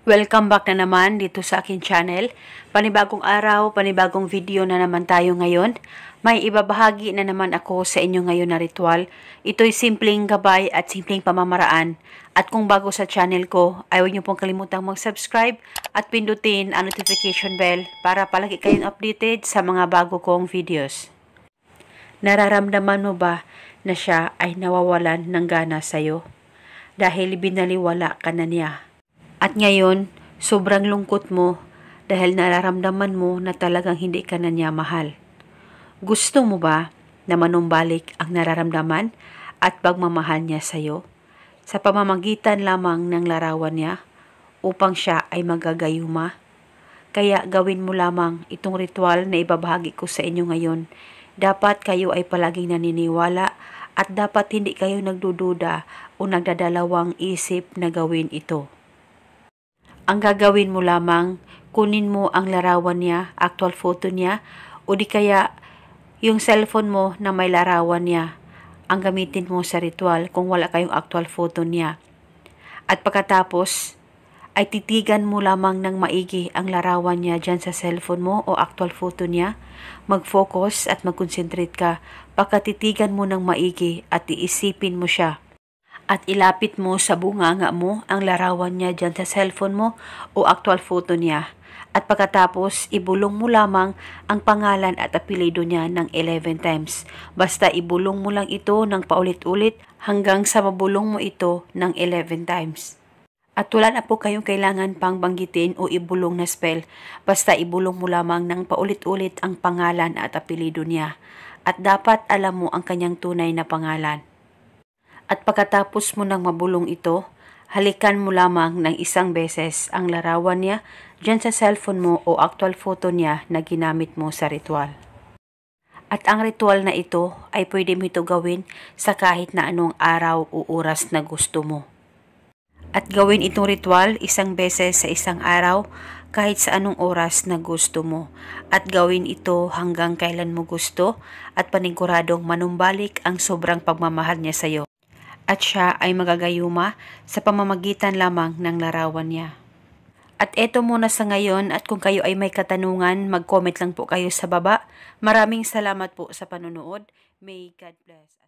Welcome back na naman dito sa akin channel. Panibagong araw, panibagong video na naman tayo ngayon. May ibabahagi na naman ako sa inyo ngayon na ritual. Ito'y simpleng gabay at simpleng pamamaraan. At kung bago sa channel ko, ay huwag niyo pong kalimutang mag-subscribe at pindutin ang notification bell para palagi kayong updated sa mga bago kong videos. Nararamdaman mo ba na siya ay nawawalan ng gana sa'yo? Dahil binaliwala ka na niya. At ngayon, sobrang lungkot mo dahil nararamdaman mo na talagang hindi ka na niya mahal. Gusto mo ba na manumbalik ang nararamdaman at pagmamahal niya sa iyo sa pamamagitan lamang ng larawan niya upang siya ay magagayuma? Kaya gawin mo lamang itong ritual na ibabahagi ko sa inyo ngayon. Dapat kayo ay palaging naniniwala at dapat hindi kayo nagdududa o nagdadalawang isip na gawin ito. Ang gagawin mo lamang, kunin mo ang larawan niya, actual photo niya, o di kaya yung cellphone mo na may larawan niya. Ang gamitin mo sa ritual kung wala kayong actual photo niya. At pagkatapos, ay titigan mo lamang ng maigi ang larawan niya dyan sa cellphone mo o actual photo niya. Mag-focus at mag-concentrate ka. Pagkatitigan mo ng maigi at iisipin mo siya. At ilapit mo sa bunganga mo ang larawan niya dyan sa cellphone mo o actual photo niya. At pagkatapos, ibulong mo lamang ang pangalan at apelido niya ng 11 times. Basta ibulong mo lang ito ng paulit-ulit hanggang sa mabulong mo ito ng 11 times. At wala na po kayong kailangan pang banggitin o ibulong na spell. Basta ibulong mo lamang ng paulit-ulit ang pangalan at apelido niya. At dapat alam mo ang kanyang tunay na pangalan. At pagkatapos mo nang mabulong ito, halikan mo lamang ng isang beses ang larawan niya dyan sa cellphone mo o actual photo niya na ginamit mo sa ritual. At ang ritual na ito ay pwede mo ito gawin sa kahit na anong araw o oras na gusto mo. At gawin itong ritual isang beses sa isang araw kahit sa anong oras na gusto mo. At gawin ito hanggang kailan mo gusto at paniguradong manumbalik ang sobrang pagmamahal niya sa iyo. At siya ay magagayuma sa pamamagitan lamang ng larawan niya. At eto muna sa ngayon at kung kayo ay may katanungan, mag-comment lang po kayo sa baba. Maraming salamat po sa panonood. May God bless.